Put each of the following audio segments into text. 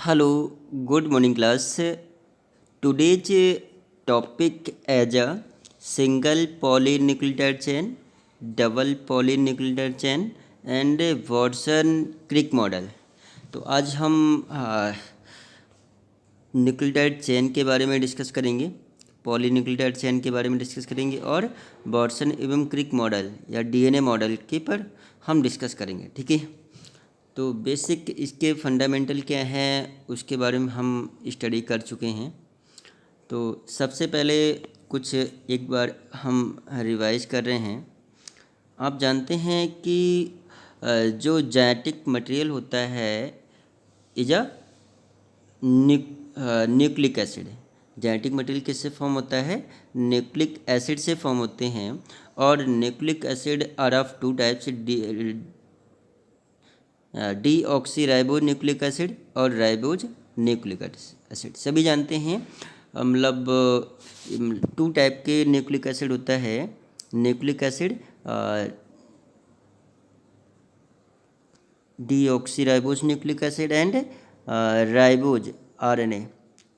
Hello, good morning class. Today's topic is a single polynucleotide chain, double polynucleotide chain and Watson Crick model. तो आज हम nucleotide chain के बारे में discuss करेंगे, पॉलीन्यूक्लियोटाइड चेन के बारे में डिस्कस करेंगे और वाटसन एवं क्रिक मॉडल या डीएनए मॉडल के पर हम डिस्कस करेंगे। ठीक है, तो बेसिक इसके फंडामेंटल क्या हैं उसके बारे में हम स्टडी कर चुके हैं। तो सबसे पहले कुछ एक बार हम रिवाइज कर रहे हैं। आप जानते हैं कि जो जेनेटिक मटेरियल होता है is a nucleic acid. Genetic material किससे फॉर्म होता है? न्यूक्लिक एसिड से फॉर्म होते हैं। और nucleic acid are of two types, deoxyribose nucleic acid और राइबोज न्यूक्लिक एसिड। सभी जानते हैं, मतलब टू टाइप के न्यूक्लिक एसिड होता है। Nucleic acid deoxyribose nucleic acid and ribose RNA,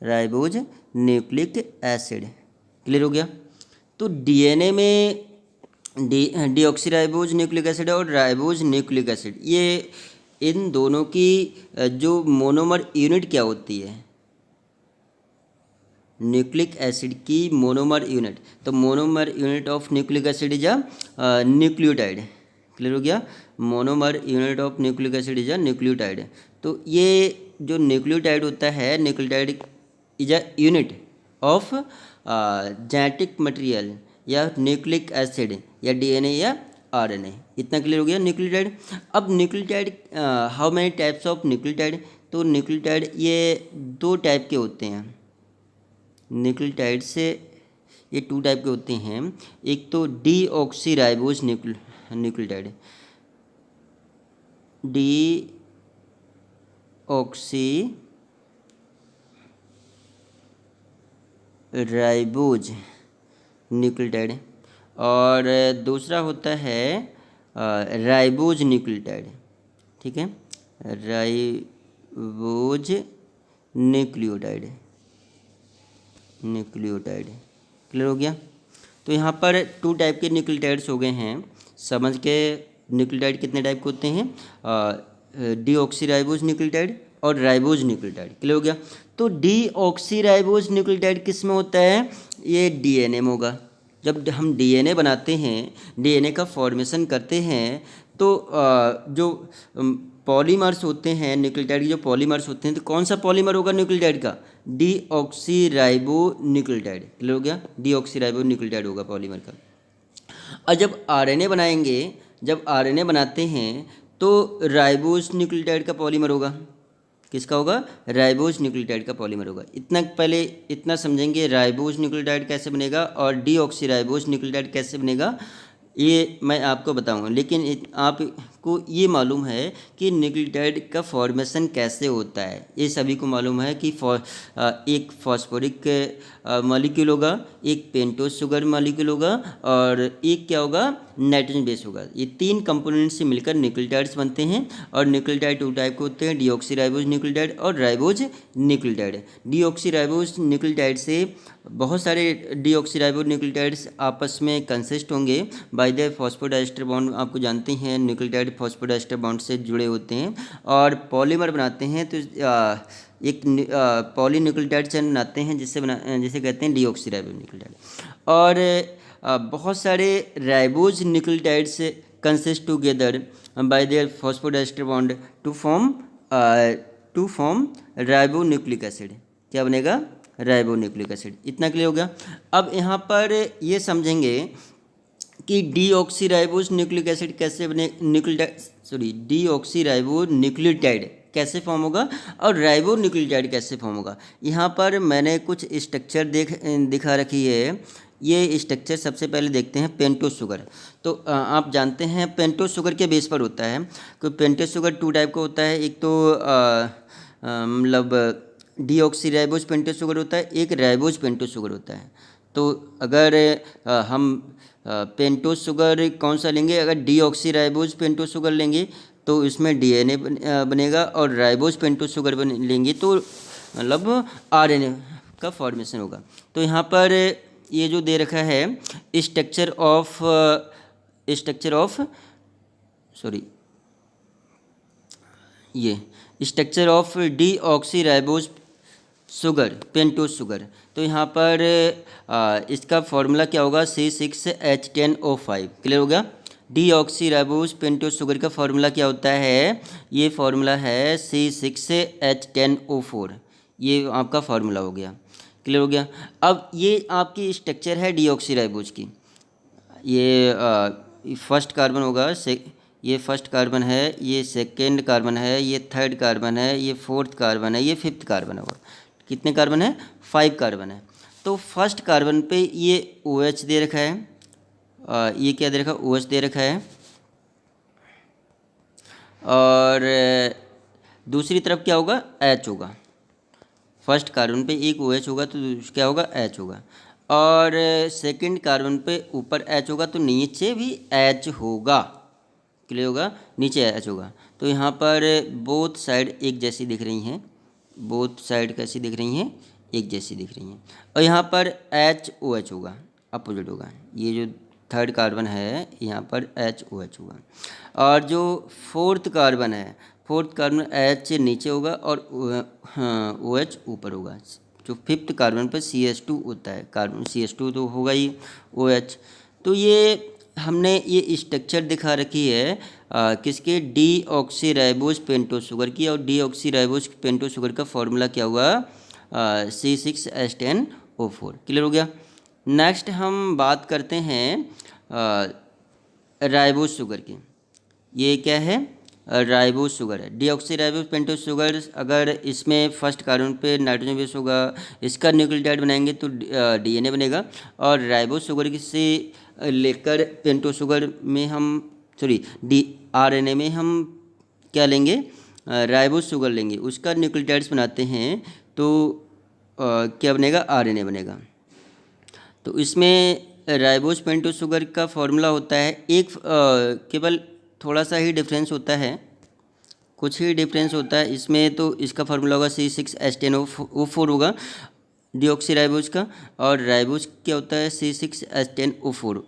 ribose nucleic acid. Clear हो गया? तो डीएनए में डीऑक्सी राइबोज न्यूक्लिक एसिड और राइबोज न्यूक्लिक एसिड, ये इन दोनों की जो मोनोमर यूनिट क्या होती है? न्यूक्लिक एसिड की मोनोमर यूनिट। तो monomer unit of nucleic acid is a nucleotide. Clear हो गया? Monomer unit of nucleic acid is a nucleotide. तो ये जो न्यूक्लियोटाइड होता है, nucleotide is a unit of genetic material या न्यूक्लिक एसिड या डीएनए या आरएनए। इतना क्लियर हो गया न्यूक्लियोटाइड। अब nucleotide, how many types of nucleotide? तो न्यूक्लियोटाइड ये दो टाइप के होते हैं। न्यूक्लियोटाइड से ये टू टाइप के होते हैं। एक तो deoxy ribose nucleotide, deoxy ribose nucleotide, और दूसरा होता है राइबोज न्यूक्लियोटाइड। ठीक है, राइबोज न्यूक्लियोटाइड, न्यूक्लियोटाइड। क्लियर हो गया? तो यहाँ पर टू टाइप के न्यूक्लियोटाइड्स हो गए हैं। समझ के न्यूक्लियोटाइड कितने टाइप के होते हैं? डीऑक्सी राइबोज न्यूक्लियोटाइड और राइबोज न्यूक्लियोटाइड। क्लियर हो गया? तो डीऑक्सी राइबोज न्यूक्लियोटाइड किस में होता है? ये डीएनए में होगा। जब हम डीएनए बनाते हैं, डीएनए का फॉर्मेशन करते हैं, तो जो पॉलीमर्स होते हैं न्यूक्लियोटाइड के, जो पॉलीमर्स होते हैं, तो कौन सा पॉलीमर होगा न्यूक्लियोटाइड का? Deoxy ribo nucleotide. क्लियर हो गया? डीऑक्सी राइबो न्यूक्लियोटाइड होगा पॉलीमर का। और जब आरएनए बनाएंगे, जब आरएनए बनाते हैं तो राइबोज न्यूक्लियोटाइड का पॉलीमर होगा। किसका होगा? राइबोज न्यूक्लियोटाइड का पॉलीमर होगा। इतना पहले इतना समझेंगे राइबोज न्यूक्लियोटाइड कैसे बनेगा और डीऑक्सी राइबोज न्यूक्लियोटाइड कैसे बनेगा, ये मैं आपको बताऊंगा। लेकिन आपको ये मालूम है कि न्यूक्लियोटाइड का फॉर्मेशन कैसे होता है। ये सभी को मालूम है कि एक फॉस्फोरिक मॉलिक्यूल होगा, एक पेंटोज शुगर मॉलिक्यूल होगा और एक क्या होगा? नाइट्रोजन बेस होगा। ये तीन कंपोनेंट से मिलकर न्यूक्लियोटाइड्स बनते हैं। और न्यूक्लियोटाइड टू टाइप के होते हैं, डीऑक्सी राइबोज न्यूक्लियोटाइड और ribose nucleotide. Deoxy ribose nucleotide से बहुत सारे डीऑक्सी राइबोज न्यूक्लियोटाइड्स आपस में कंसिस्ट होंगे बाय द फॉस्फोडाइस्टर बॉन्ड। आपको जानते हैं न्यूक्लियोटाइड फॉस्फोडाइस्टर बॉन्ड से जुड़े होते हैं और पॉलीमर बनाते हैं। तो एक पॉलीन्यूक्लियोटाइड चेन बनाते हैं जिसे कहते हैं डीऑक्सी राइबोज न्यूक्लियोटाइड। और बहुत सारे ribose nucleotides consist together by their phosphodiester bond to form ribonucleic acid. क्या बनेगा? Ribonucleic acid. इतना क्लियर हो गया? अब यहाँ पर ये समझेंगे कि डीऑक्सी राइबोज न्यूक्लिक एसिड कैसे बने, डीऑक्सी राइबो न्यूक्लियोटाइड कैसे फॉर्म होगा और राइबो न्यूक्लियोटाइड कैसे फॉर्म होगा। यहाँ पर मैंने कुछ स्ट्रक्चर दिखा रखी है। ये स्ट्रक्चर सबसे पहले देखते हैं पेंटोज शुगर। तो आप जानते हैं पेंटोज शुगर के बेस पर होता है। तो पेंटोज शुगर टू टाइप का होता है। एक तो मतलब डीऑक्सी राइबोज पेंटोज शुगर होता है, एक राइबोज पेंटोज शुगर होता है। तो अगर हम पेंटोज शुगर कौन सा लेंगे? अगर डीऑक्सी राइबोज पेंटोज शुगर लेंगे तो इसमें डीएनए बनेगा, और राइबोज पेंटोज शुगर लेंगे तो मतलब आरएनए का फॉर्मेशन होगा। तो यहाँ पर ये जो दे रखा है structure of deoxyribose sugar, pentose sugar. तो यहाँ पर इसका फॉर्मूला क्या होगा, C6H10O5। क्लियर हो गया। डीऑक्सीराइबोज पेंटोज शुगर का फॉर्मूला क्या होता है, ये फॉर्मूला है C6H10O4। ये आपका फार्मूला हो गया। क्लियर हो गया। अब ये आपकी स्ट्रक्चर है डीऑक्सीराइबोज की। ये फर्स्ट कार्बन होगा, ये फर्स्ट कार्बन है, ये सेकेंड कार्बन है, ये थर्ड कार्बन है, ये फोर्थ कार्बन है, ये फिफ्थ कार्बन होगा। कितने कार्बन है, 5 कार्बन है। तो फर्स्ट कार्बन पे ये OH दे रखा है, ये क्या दे रखा है, OH दे रखा है। और दूसरी तरफ क्या होगा, H होगा। फर्स्ट कार्बन पे एक OH होगा तो क्या होगा, H होगा। और सेकंड कार्बन पे ऊपर H होगा तो नीचे भी H होगा। क्लियर होगा, नीचे H होगा। तो यहाँ पर बोथ साइड एक जैसी दिख रही हैं, बोथ साइड कैसी दिख रही हैं, एक जैसी दिख रही हैं। और यहाँ पर HOH होगा, अपोजिट होगा। ये जो थर्ड कार्बन है यहाँ पर HOH होगा। और जो फोर्थ कार्बन है, फोर्थ कार्बन H नीचे होगा और OH ऊपर होगा। जो फिफ्थ कार्बन पर CH2 होता है, कार्बन CH2 तो होगा ही, OH। तो ये हमने ये स्ट्रक्चर दिखा रखी है किसके, डीऑक्सीराइबोज पेंटोज शुगर की। और डीऑक्सीराइबोज पेंटोज शुगर का फॉर्मूला क्या हुआ, C6H10O4। क्लियर हो गया। नेक्स्ट हम बात करते हैं राइबोज शुगर की। ये क्या है, राइबोज शुगर है। डीऑक्सीराइबोज पेंटोज शुगर, अगर इसमें फर्स्ट कार्बन पे नाइट्रोजन बेस होगा, इसका न्यूक्लियोटाइड बनाएंगे तो डीएनए बनेगा। और राइबोज शुगर से लेकर पेंटोज शुगर में हम आरएनए में हम क्या लेंगे, राइबोज शुगर लेंगे, उसका न्यूक्लियोटाइड्स बनाते हैं तो क्या बनेगा, आरएनए बनेगा। तो इसमें राइबोज पेंटोज शुगर का फॉर्मूला होता है एक केवल थोड़ा सा ही डिफरेंस होता है, कुछ ही डिफरेंस होता है इसमें। तो इसका फार्मूला होगा C6H10O4 होगा डीऑक्सीराइबोज का, और राइबोज क्या होता है C6H10O4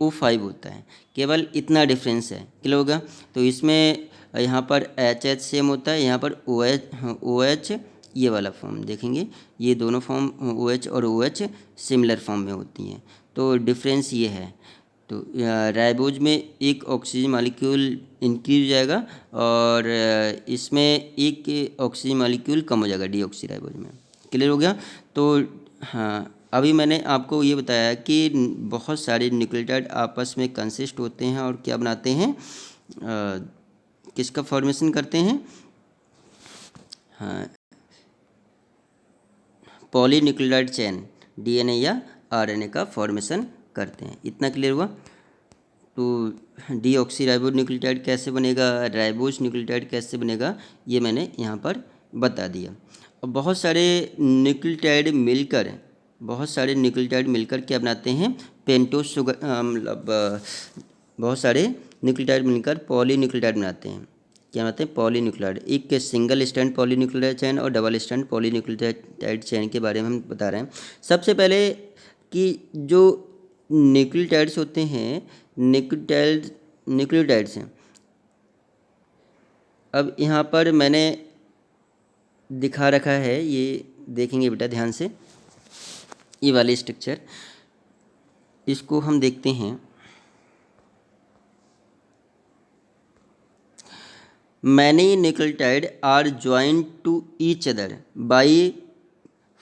O5 होता है। केवल इतना डिफरेंस है। क्लियर होगा। तो इसमें यहाँ पर HH सेम होता है, यहाँ पर OH ये वाला फॉर्म देखेंगे, ये दोनों फॉर्म OH और OH सिमिलर फॉर्म में होती हैं। तो डिफरेंस ये है। तो राइबोज में एक ऑक्सीजन मॉलिक्यूल इंक्रीज हो जाएगा और इसमें एक ऑक्सीजन मॉलिक्यूल कम हो जाएगा डीऑक्सीराइबोज में। क्लियर हो गया। तो हाँ, अभी मैंने आपको ये बताया कि बहुत सारे न्यूक्लियोटाइड आपस में कंसिस्ट होते हैं और क्या बनाते हैं, किसका फॉर्मेशन करते हैं, हाँ, पॉलीन्यूक्लियोटाइड चेन, डीएनए या आरएनए का फॉर्मेशन करते हैं। इतना क्लियर हुआ। तो डीऑक्सीराइबोज न्यूक्लियोटाइड कैसे बनेगा, राइबोज न्यूक्लियोटाइड कैसे बनेगा, ये मैंने यहाँ पर बता दिया। और बहुत सारे न्यूक्लियोटाइड मिलकर क्या बनाते हैं, पेंटोज शुगर, मतलब बहुत सारे न्यूक्लियोटाइड मिलकर पॉलीन्यूक्लियोटाइड बनाते हैं। क्या बनाते हैं, पॉलीन्यूक्लियोटाइड। एक सिंगल स्ट्रैंड पॉलीन्यूक्लियोटाइड चेन और डबल स्ट्रैंड पॉलीन्यूक्लियोटाइड चेन के बारे में हम बता रहे हैं। सबसे पहले कि जो न्यूक्लियोटाइड्स होते हैं, न्यूक्लियोटाइड्स हैं। अब यहाँ पर मैंने दिखा रखा है, ये देखेंगे बेटा ध्यान से, ये वाले स्ट्रक्चर, इसको हम देखते हैं। Many nucleotides are joined to each other by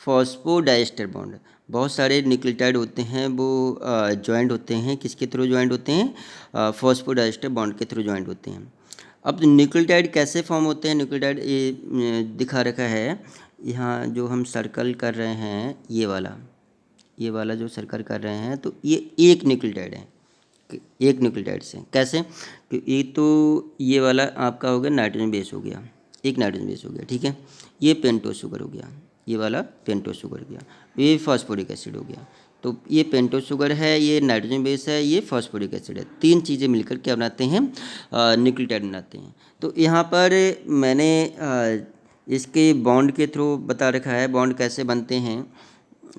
phosphodiester bond. बहुत सारे न्यूक्लियोटाइड होते हैं वो जॉइंट होते हैं, किसके थ्रू जॉइंट होते हैं, फॉस्फोडाइस्टर बॉन्ड के थ्रू जॉइंट होते हैं। अब न्यूक्लियोटाइड कैसे फॉर्म होते हैं, न्यूक्लियोटाइड ये दिखा रखा है यहाँ, जो हम सर्कल कर रहे हैं, ये वाला जो सर्कल कर रहे हैं, तो ये एक न्यूक्लियोटाइड है, एक न्यूक्लियोटाइड से। कैसे, कि ये तो ये वाला आपका हो गया नाइट्रोजन बेस हो गया, एक नाइट्रोजन बेस हो गया, ठीक है। ये पेंटोज शुगर हो गया, ये वाला पेंटोज शुगर हो गया, ये फॉस्फोरिक एसिड हो गया। तो तो ये पेंटोस शुगर है, ये नाइट्रोजन बेस है, ये फॉस्फोरिक एसिड है। तीन चीज़ें मिलकर क्या बनाते हैं, न्यूक्लियोटाइड बनाते हैं। तो यहाँ पर मैंने इसके बॉन्ड के थ्रू बता रखा है बॉन्ड कैसे बनते हैं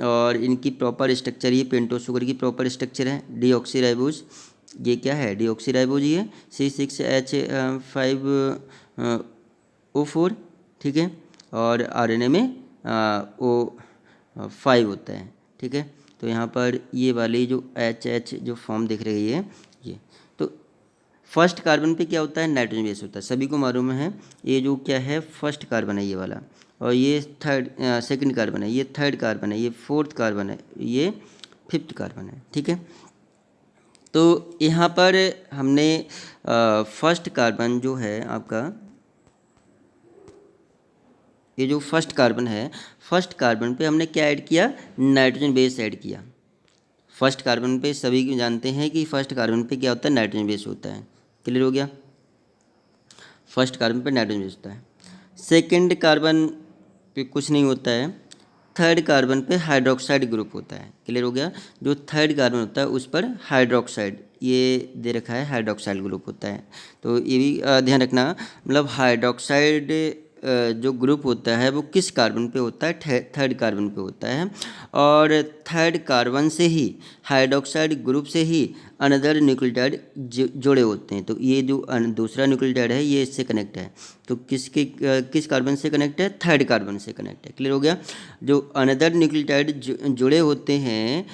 और इनकी प्रॉपर स्ट्रक्चर। ये पेंटोस शुगर की प्रॉपर स्ट्रक्चर है। डीऑक्सीराइबोज, ये क्या है, डीऑक्सीराइबोज, ये C6H5O4, ठीक है, और आरएनए में O5 होता है, ठीक है। तो यहाँ पर ये वाली जो HH जो फॉर्म दिख रही है, ये तो फर्स्ट कार्बन पे क्या होता है, नाइट्रोजन बेस होता है, सभी को मालूम है। ये जो क्या है, फर्स्ट कार्बन है ये वाला, और ये सेकंड कार्बन है, ये थर्ड कार्बन है, ये फोर्थ कार्बन है, ये फिफ्थ कार्बन है, ठीक है। तो यहाँ पर हमने फर्स्ट कार्बन जो है आपका, ये जो फर्स्ट कार्बन है, फर्स्ट कार्बन पे हमने क्या ऐड किया, नाइट्रोजन बेस ऐड किया। फर्स्ट कार्बन पे सभी जानते हैं कि फर्स्ट कार्बन पे क्या होता है, नाइट्रोजन बेस होता है। क्लियर हो गया, फर्स्ट कार्बन पे नाइट्रोजन बेस होता है। सेकंड कार्बन पे कुछ नहीं होता है। थर्ड कार्बन पे हाइड्रोक्साइड ग्रुप होता है। क्लियर हो गया, जो थर्ड कार्बन होता है उस पर हाइड्रोक्साइड, ये दे रखा है, हाइड्रोक्साइड ग्रुप होता है। तो ये भी ध्यान रखना, मतलब हाइड्रोक्साइड जो ग्रुप होता है वो किस कार्बन पे होता है, थर्ड कार्बन पे होता है, और थर्ड कार्बन से ही, हाइड्रोक्साइड ग्रुप से ही अनदर न्यूक्लियोटाइड जुड़े होते हैं। तो ये जो दूसरा न्यूक्लियोटाइड है ये इससे कनेक्ट है, तो किस कार्बन से कनेक्ट है, थर्ड कार्बन से कनेक्ट है। क्लियर हो गया, जो अनदर न्यूक्लियोटाइड जुड़े होते हैं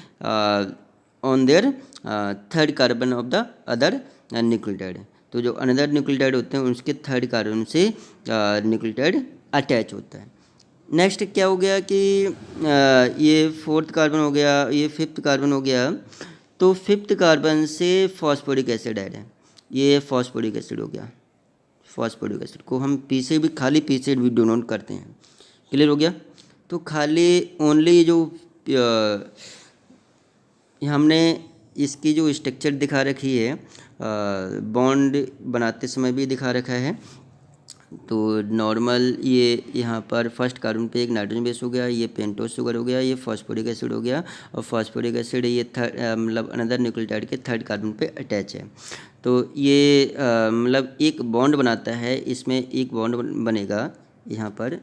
on their third carbon of the other nucleotide. तो जो अनदर न्यूक्लियोटाइड होते हैं उसके थर्ड कार्बन से न्यूक्लियोटाइड अटैच होता है। नेक्स्ट क्या हो गया कि ये फोर्थ कार्बन हो गया, ये फिफ्थ कार्बन हो गया। तो फिफ्थ कार्बन से फॉस्फोरिक एसिड ऐड है, ये फॉस्फोरिक एसिड हो गया। फॉस्फोरिक एसिड को हम पीछे भी, खाली पीछे भी डोनोट करते हैं। क्लियर हो गया, तो खाली ओनली जो हमने इसकी जो स्ट्रक्चर दिखा रखी है, बॉन्ड बनाते समय भी दिखा रखा है। तो नॉर्मल ये यहाँ पर फर्स्ट कार्बन पे एक नाइट्रोजन बेस हो गया, ये पेंटोस शुगर हो गया, ये फॉस्फोरिक एसिड हो गया, और फॉस्फोरिक एसिड ये मतलब अनदर न्यूक्लियोटाइड के थर्ड कार्बन पे अटैच है। तो ये मतलब एक बॉन्ड बनाता है, इसमें एक बॉन्ड बनेगा यहाँ पर,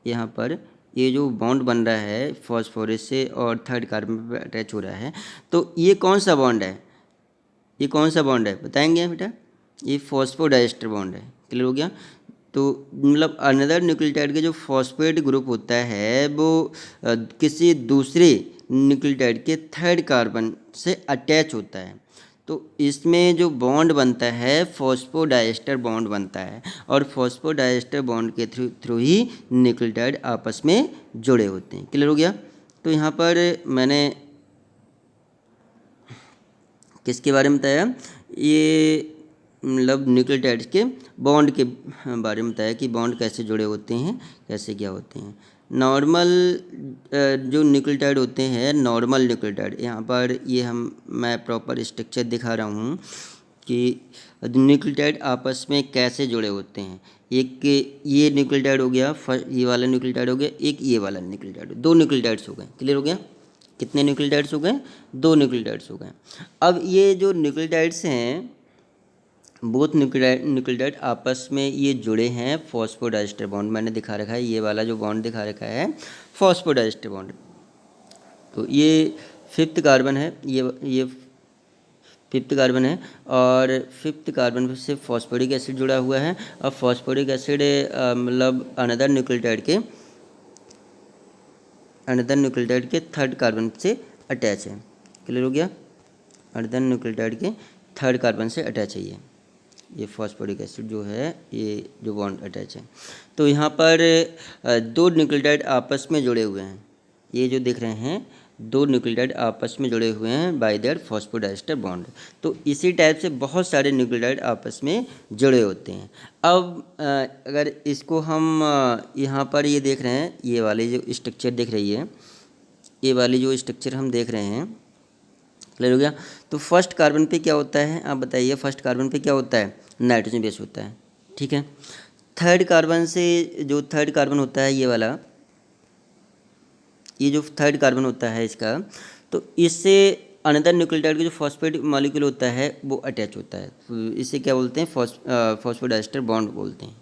यहाँ पर ये जो बॉन्ड बन रहा है फॉस्फोरस से और थर्ड कार्बन पे अटैच हो रहा है। तो ये कौन सा बॉन्ड है, ये कौन सा बॉन्ड है बताएंगे बेटा, ये फॉस्फोडाइस्टर बॉन्ड है। क्लियर हो गया, तो मतलब अनदर न्यूक्लियोटाइड के जो फॉस्फेट ग्रुप होता है वो किसी दूसरे न्यूक्लियोटाइड के थर्ड कार्बन से अटैच होता है। तो इसमें जो बॉन्ड बनता है फॉस्फोडाइस्टर बॉन्ड बनता है, और फॉस्फोडाइस्टर बॉन्ड के थ्रू ही न्यूक्लियोटाइड आपस में जुड़े होते हैं। क्लियर हो गया, तो यहाँ पर मैंने किसके बारे में बताया, ये मतलब न्यूक्लियोटाइड्स के बॉन्ड के बारे में बताया कि बॉन्ड कैसे जुड़े होते हैं, कैसे क्या होते हैं। नॉर्मल जो न्यूक्लियोटाइड होते हैं, नॉर्मल न्यूक्लियोटाइड, यहाँ पर ये मैं प्रॉपर स्ट्रक्चर दिखा रहा हूँ कि न्यूक्लियोटाइड आपस में कैसे जुड़े होते हैं। एक ये न्यूक्लियोटाइड हो गया, ये वाला न्यूक्लियोटाइड हो गया, एक ये वाला न्यूक्लियोटाइड, दो न्यूक्लियोटाइड्स हो गए। क्लियर हो गया, कितने न्यूक्लियोटाइड्स हो गए, दो न्यूक्लियोटाइड्स हो गए। अब ये जो न्यूक्लियोटाइड्स हैं, बोथ न्यूक्लियोटाइड आपस में ये जुड़े हैं फॉस्फोडाइस्टर बॉन्ड, मैंने दिखा रखा है, ये वाला जो बॉन्ड दिखा रखा है फॉस्फोडाइस्टर बॉन्ड। तो ये फिफ्थ कार्बन है, ये फिफ्थ कार्बन है, और फिफ्थ कार्बन से फॉस्फोरिक एसिड जुड़ा हुआ है, और फॉस्फोरिक एसिड मतलब अनदर न्यूक्लियोटाइड के थर्ड कार्बन से अटैच है। क्लियर हो गया, अनदर न्यूक्लियोटाइड के थर्ड कार्बन से अटैच है ये फॉस्फोरिक एसिड जो है, ये जो बॉन्ड अटैच है। तो यहाँ पर दो न्यूक्लियोटाइड आपस में जुड़े हुए हैं, ये जो दिख रहे हैं दो न्यूक्लियोटाइड आपस में जुड़े हुए हैं बाय देयर फॉस्फोडाइस्टर बॉन्ड। तो इसी टाइप से बहुत सारे न्यूक्लियोटाइड आपस में जुड़े होते हैं। अब अगर इसको हम यहाँ पर ये देख रहे हैं, ये वाली जो स्ट्रक्चर दिख रही है, ये वाली जो स्ट्रक्चर हम देख रहे हैं, क्लियर हो गया। तो फर्स्ट कार्बन पे क्या होता है, आप बताइए, फर्स्ट कार्बन पे क्या होता है, नाइट्रोजन बेस होता है, ठीक है। थर्ड कार्बन से, जो थर्ड कार्बन होता है ये वाला, ये जो थर्ड कार्बन होता है इसका, तो इससे अनदर न्यूक्लियोटाइड का जो फॉस्फेट मॉलिक्यूल होता है वो अटैच होता है, तो इसे क्या बोलते हैं, फॉस्फोडाइस्टर बॉन्ड बोलते हैं।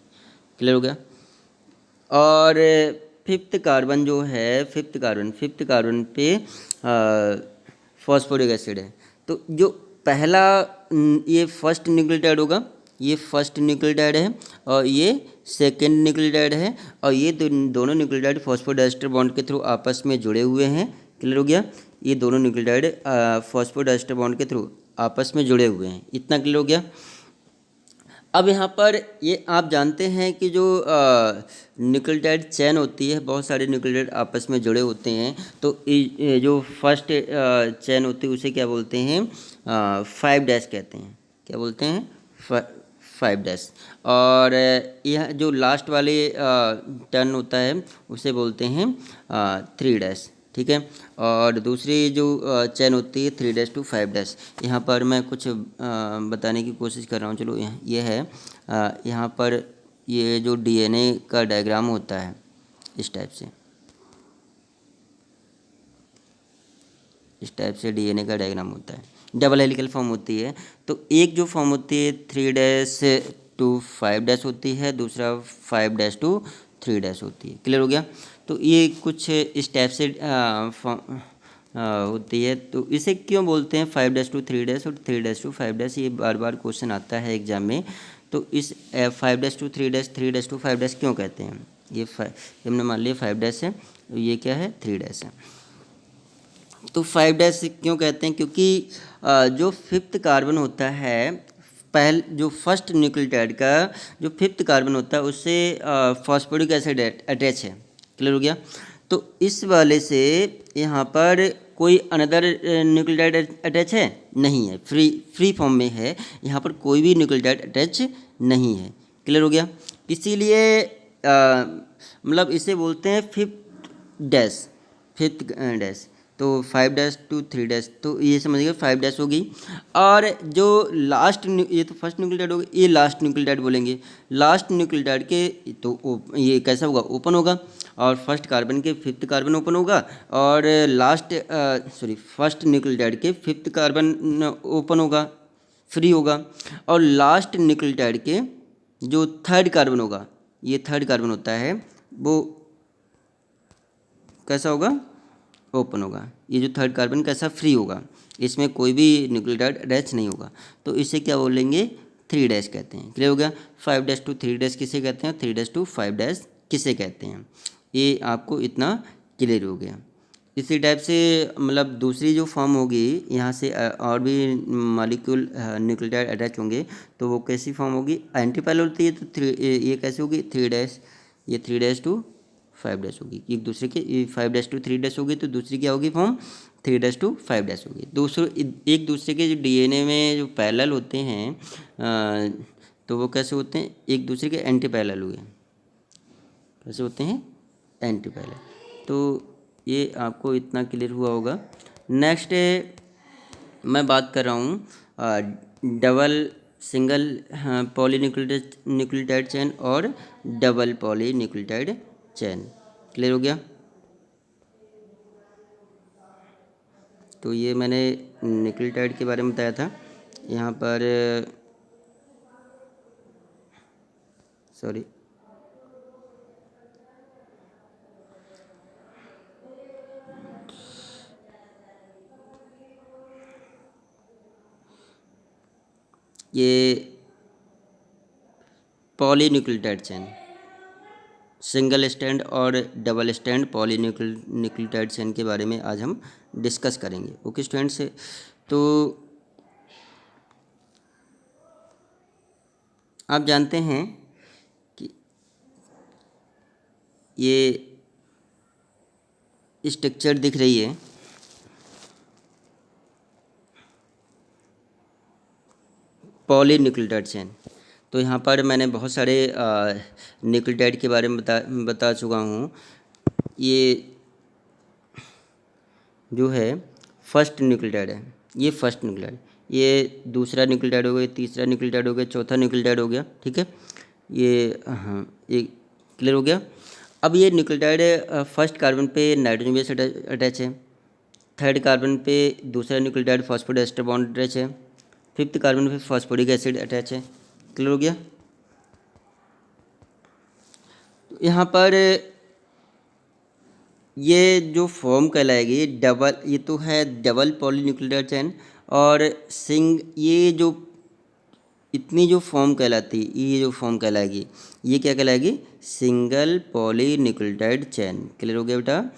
क्लियर हो गया। और फिफ्थ कार्बन जो है, फिफ्थ कार्बन पे फॉस्फोरिक एसिड है। तो जो पहला ये फर्स्ट न्यूक्लियोटाइड होगा, ये फर्स्ट न्यूक्लियोटाइड है और ये सेकेंड न्यूक्लियोटाइड है, और ये दोनों न्यूक्लियोटाइड फॉस्फोडाइस्टर बॉन्ड के थ्रू आपस में जुड़े हुए हैं। क्लियर हो गया। ये दोनों न्यूक्लियोटाइड फॉस्फोडाइस्टर बॉन्ड के थ्रू आपस में जुड़े हुए हैं। इतना क्लियर हो गया। अब यहाँ पर ये आप जानते हैं कि जो न्यूक्लियोटाइड चेन होती है, बहुत सारे न्यूक्लियोटाइड आपस में जुड़े होते हैं, तो ये जो फर्स्ट चेन होती है उसे क्या बोलते हैं, 5 डैश कहते हैं। क्या बोलते हैं, 5 डैश। और यह जो लास्ट वाले टर्न होता है उसे बोलते हैं 3 डैश। ठीक है। और दूसरी जो चेन होती है 3 डैश टू 5 डैश। यहाँ पर मैं कुछ बताने की कोशिश कर रहा हूँ। चलो ये है यहाँ पर ये जो डीएनए का डायग्राम होता है इस टाइप से डीएनए का डायग्राम होता है, डबल हेलिकल फॉर्म होती है। तो एक जो फॉर्म होती है 3 डैश टू 5 डैश होती है, दूसरा 5 डैश टू 3 डैश होती है। क्लियर हो गया। तो ये कुछ इस टाइप से होती है। तो इसे क्यों बोलते हैं 5 डैश टू 3 डैश और 3 डैश टू 5 डैश, ये बार बार क्वेश्चन आता है एग्जाम में। तो इस 5 dash to 3 dash, 3 dash to 5 dash क्यों कहते हैं। ये हमने मान लिया 5 डैश है, ये क्या है, 3 डैश है। तो 5 डैश क्यों कहते हैं, क्योंकि जो फिफ्थ कार्बन होता है, जो फर्स्ट न्यूक्लियोटाइड का जो फिफ्थ कार्बन होता है उससे फॉस्फोरिक एसिड अटैच है। क्लियर हो गया। तो इस वाले से यहाँ पर कोई अनदर न्यूक्लियोटाइड अटैच है, नहीं है, फ्री फॉर्म में है, यहाँ पर कोई भी न्यूक्लियोटाइड अटैच नहीं है। क्लियर हो गया। इसीलिए मतलब इसे बोलते हैं फिफ्थ डैश। तो 5 डैश टू 3 डैश, तो ये समझिएगा 5 डैश होगी। और जो लास्ट, ये तो फर्स्ट न्यूक्लियोटाइड होगा, ये लास्ट न्यूक्लियोटाइड बोलेंगे। लास्ट न्यूक्लियोटाइड के तो ये कैसा होगा, ओपन होगा, और फर्स्ट कार्बन के फिफ्थ कार्बन ओपन होगा, और फर्स्ट न्यूक्लियोटाइड के फिफ्थ कार्बन ओपन होगा, फ्री होगा, और लास्ट न्यूक्लियोटाइड के जो थर्ड कार्बन होगा, ये थर्ड कार्बन होता है, वो कैसा होगा, ओपन होगा। ये जो थर्ड कार्बन कैसा, फ्री होगा, इसमें कोई भी न्यूक्लियोटाइड अटैच नहीं होगा। तो इसे क्या बोलेंगे, 3 डैश कहते हैं। क्लियर हो गया। 5 डैश टू 3 डैश किसे कहते हैं, 3 डैश टू 5 डैश किसे कहते हैं, ये आपको इतना क्लियर हो गया। इसी टाइप से मतलब दूसरी जो फॉर्म होगी, यहाँ से और भी मॉलिक्यूल न्यूक्लियोटाइड अटैच होंगे, तो वो कैसी फॉर्म होगी, एंटी पैरेलल होती है। तो ये कैसे होगी, 3 डैश, ये 3 डैश टू 5 डैश होगी। एक दूसरे के 5 डैश टू 3 डैश होगी, तो दूसरी क्या होगी फॉर्म, 3 डैश टू 5 डैश होगी। एक दूसरे के जो डीएनए में जो पैरेलल होते हैं तो वो कैसे होते हैं, एक दूसरे के एंटी पैरेलल हुए, कैसे होते हैं, एंटी पैरेलल। तो ये आपको इतना क्लियर हुआ होगा। नेक्स्ट मैं बात कर रहा हूँ डबल सिंगल पॉलीन्यूक्लियोटाइड चेन और डबल पॉलीन्यूक्लियोटाइड चेन। क्लियर हो गया। तो ये मैंने न्यूक्लियोटाइड के बारे में बताया था। यहाँ पर सॉरी, ये पॉलीन्यूक्लियोटाइड चेन, सिंगल स्टैंड और डबल स्टैंड पॉलीन्यूक्लियोटाइड चेन के बारे में आज हम डिस्कस करेंगे। ओके स्टूडेंट्स, तो आप जानते हैं कि ये स्ट्रक्चर दिख रही है, पॉलीन्यूक्लियोटाइड चेन। तो यहाँ पर मैंने बहुत सारे न्यूक्लियोटाइड के बारे में बता चुका हूँ। ये जो है फर्स्ट न्यूक्लियोटाइड है, ये फर्स्ट न्यूक्लियोटाइड, ये दूसरा न्यूक्लियोटाइड हो गया, तीसरा न्यूक्लियोटाइड हो गया, चौथा न्यूक्लियोटाइड हो गया। ठीक है, ये हाँ, ये क्लियर हो गया। अब ये न्यूक्लियोटाइड फर्स्ट कार्बन पे नाइट्रोजन बेस अटैच है, थर्ड कार्बन पे दूसरा न्यूक्लियोटाइड फॉस्फोडाइस्टर बॉन्ड अटैच है, फिफ्थ कार्बन पे फॉस्फोरिक एसिड अटैच है। क्लियर हो गया। तो यहाँ पर ये जो फॉर्म कहलाएगी डबल, ये तो है डबल पॉलीन्यूक्लियोटाइड चेन, और ये जो इतनी जो फॉर्म कहलाती है, ये जो फॉर्म कहलाएगी, ये क्या कहलाएगी? Single polynucleotide chain. क्लियर हो गया बेटा।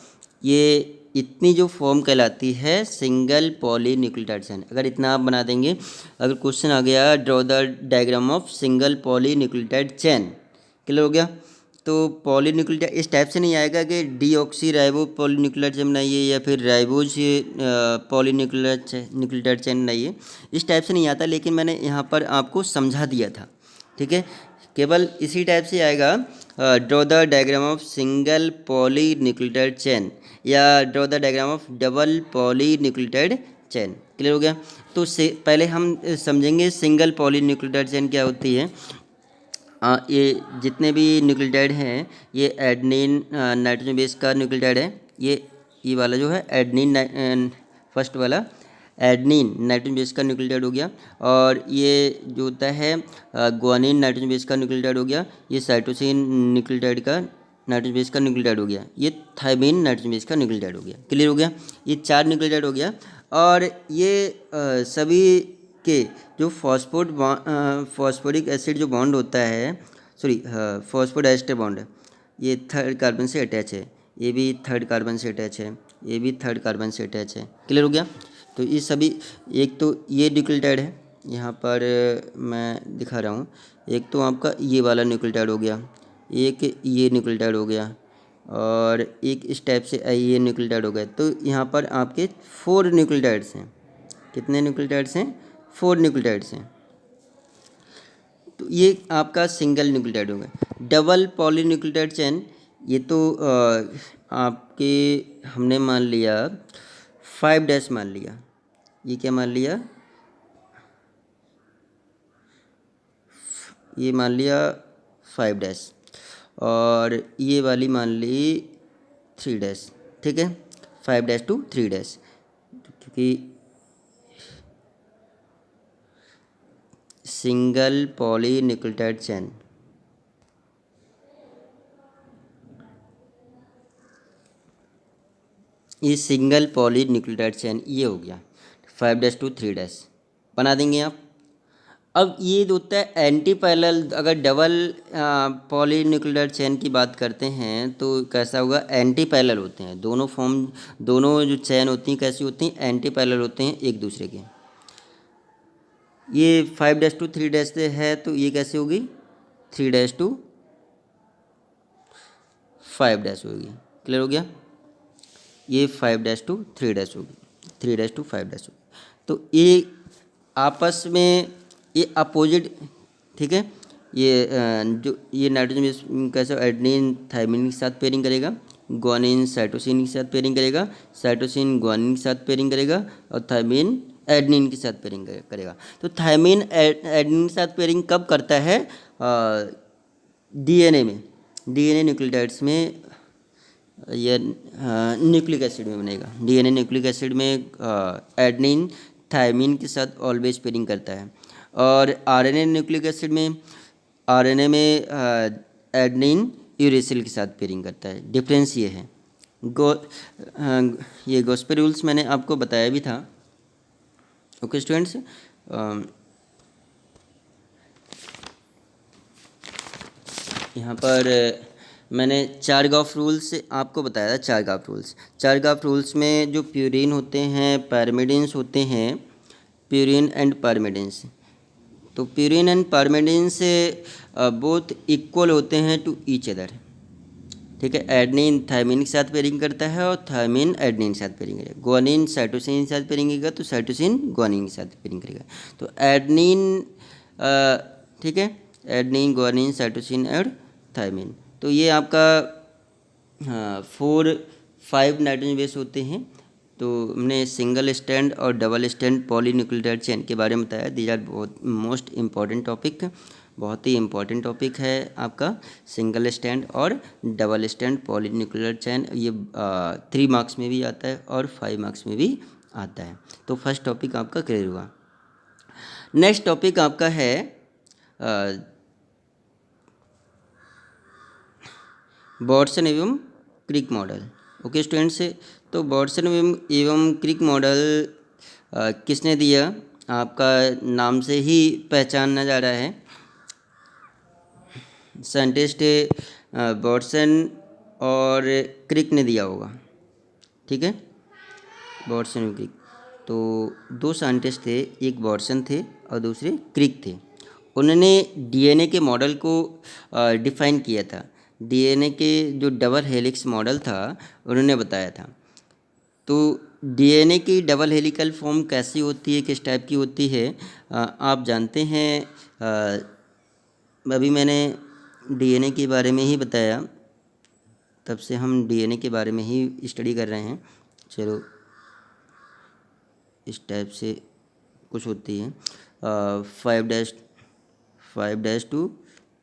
ये इतनी जो फॉर्म कहलाती है सिंगल पॉलीन्यूक्लियोटाइड चेन। अगर इतना आप बना देंगे, अगर क्वेश्चन आ गया draw the diagram of single polynucleotide chain, clear हो गया। तो पॉलीन्यूक्लियोटाइड इस टाइप से नहीं आएगा कि डीऑक्सी राइबो पॉलीन्यूक्लियोटाइड चेन बनाइए या फिर राइबोज न्यूक्लियोटाइड चेन बनाइए, इस टाइप से नहीं आता। लेकिन मैंने यहाँ पर आपको समझा दिया था, ठीक है। केवल इसी टाइप से आएगा, draw the diagram of single polynucleotide chain या draw the diagram of double polynucleotide chain. Clear हो गया। तो से पहले हम समझेंगे सिंगल पॉलीन्यूक्लियोटाइड चेन क्या होती है। ये जितने भी न्यूक्लियोटाइड हैं, ये एडेनिन नाइट्रोजन बेस का न्यूक्लियोटाइड है। ये वाला जो है एडेनिन, फर्स्ट वाला एडेनिन नाइट्रोजन बेस का न्यूक्लियोटाइड हो गया। और ये जो होता है ग्वानिन नाइट्रोजन बेस का न्यूक्लियोटाइड हो गया। ये साइटोसिन न्यूक्लियोटाइड का नाइट्रोजन बेस का न्यूक्लियोटाइड हो गया। ये थायमिन नाइट्रोजन बेस का न्यूक्लियोटाइड हो गया। क्लियर हो गया। ये 4 न्यूक्लियोटाइड हो गया। और ये सभी के जो फॉस्फोरिक एसिड जो बॉन्ड होता है, सॉरी फॉस्फोडाइस्टर बॉन्ड, ये थर्ड कार्बन से अटैच है, ये भी थर्ड कार्बन से अटैच है, ये भी थर्ड कार्बन से अटैच है। क्लियर हो गया। तो ये सभी, एक तो ये न्यूक्लियोटाइड है, यहाँ पर मैं दिखा रहा हूँ। एक तो आपका ये वाला न्यूक्लियोटाइड हो गया, एक ये न्यूक्लियोटाइड हो गया, और एक इस टाइप से ये न्यूक्लियोटाइड हो गया। तो यहाँ पर आपके 4 न्यूक्लियोटाइड्स हैं। कितने न्यूक्लियोटाइड्स हैं? 4 न्यूक्लियोटाइड्स हैं। तो ये आपका सिंगल न्यूक्लियोटाइड हो गया। डबल पॉलीन्यूक्लियोटाइड चेन, ये तो आपके हमने मान लिया 5 डैश मान लिया। ये क्या मान लिया? ये मान लिया 5 डैश, और ये वाली मान ली 3 डैश। ठीक है, 5 डैश टू 3 डैश, क्योंकि सिंगल पॉलीन्यूक्लियोटाइड चेन, ये सिंगल पॉलीन्यूक्लियोटाइड चेन ये हो गया 5 डैश टू 3 डैश बना देंगे आप। अब ये होता है एंटी पैरेलल। अगर डबल पॉलीन्यूक्लियोटाइड चेन की बात करते हैं तो कैसा होगा? एंटी पैरेलल होते हैं दोनों फॉर्म, दोनों जो चेन होती हैं कैसी होती हैं? एंटी पैरेलल होते हैं एक दूसरे के। ये 5 डैश टू 3 डैश से है, तो ये कैसे होगी? 3 डैश टू 5 डैश होगी। क्लियर हो गया। ये 5 डैश टू 3 डैश होगी, 3 डैश टू 5 डैश होगी। तो ये आपस में ये अपोजिट, ठीक है। ये जो ये नाइट्रोजन बेस कैसे एडेनिन थायमिन के साथ पेयरिंग करेगा, ग्वानिन साइटोसिन के साथ पेयरिंग करेगा, साइटोसिन ग्वानिन के साथ पेयरिंग करेगा, और थायमिन एडेनिन के साथ पेयरिंग करेगा। तो थायमिन एडेनिन के साथ पेयरिंग कब करता है? डीएनए में, डीएनए न्यूक्लियोटाइड्स में, या न्यूक्लिक एसिड में बनेगा। डीएनए न्यूक्लिक एसिड में एडेनिन थायमिन के साथ ऑलवेज पेयरिंग करता है। और आरएनए न्यूक्लिक एसिड में, आरएनए में एडेनिन यूरेसिल के साथ पेयरिंग करता है। डिफरेंस ये है। ये गॉस्पेल रूल्स मैंने आपको बताया भी था। ओके स्टूडेंट्स, यहाँ पर मैंने चारगाफ रूल्स आपको बताया था। चारगाफ रूल्स में जो प्यूरिन होते हैं, पैरामिडिन्स होते हैं, प्यूरिन एंड पैरामिडिन्स, तो प्यूरिन एंड पैरामिडिन्स बोथ इक्वल होते हैं टू ईच अदर। ठीक है, एडेनिन थायमिन के साथ पेयरिंग करता है और थायमिन एडेनिन के साथ पेयरिंग करेगा। ग्वानिन साइटोसिन के साथ पेयरिंग करेगा तो साइटोसिन ग्वानिन के साथ पेयरिंग करेगा। तो एडेनिन, ठीक है, एडेनिन ग्वानिन साइटोसिन और थायमिन, तो ये आपका 4-5 नाइट्रोजन बेस होते हैं। तो हमने सिंगल स्टैंड और डबल स्टैंड पॉलीन्यूक्लियोटाइड चेन के बारे में बताया। दीज आर बहुत मोस्ट इम्पॉर्टेंट टॉपिक। बहुत ही इम्पोर्टेंट टॉपिक है आपका सिंगल स्टैंड और डबल स्टैंड पॉलीन्यूक्लियर चेन। ये 3 मार्क्स में भी आता है और 5 मार्क्स में भी आता है। तो फर्स्ट टॉपिक आपका क्लियर हुआ। नेक्स्ट टॉपिक आपका है बॉर्डसन एवं क्रिक मॉडल। ओके स्टूडेंट्स, तो बॉर्डसन एवं क्रिक मॉडल किसने दिया? आपका नाम से ही पहचाना जा रहा है, साइंटिस्ट बॉर्डसन और क्रिक ने दिया होगा। ठीक है, बॉर्डसन और क्रिक, तो 2 साइंटिस्ट थे, एक बॉर्डसन थे और दूसरे क्रिक थे। उन्होंने डीएनए के मॉडल को डिफाइन किया था। डीएनए के जो डबल हेलिक्स मॉडल था उन्होंने बताया था। तो डीएनए की डबल हेलिकल फॉर्म कैसी होती है, किस टाइप की होती है, आप जानते हैं। अभी मैंने डीएनए के बारे में ही बताया, तब से हम डीएनए के बारे में ही स्टडी कर रहे हैं। चलो, इस टाइप से कुछ होती है 5' to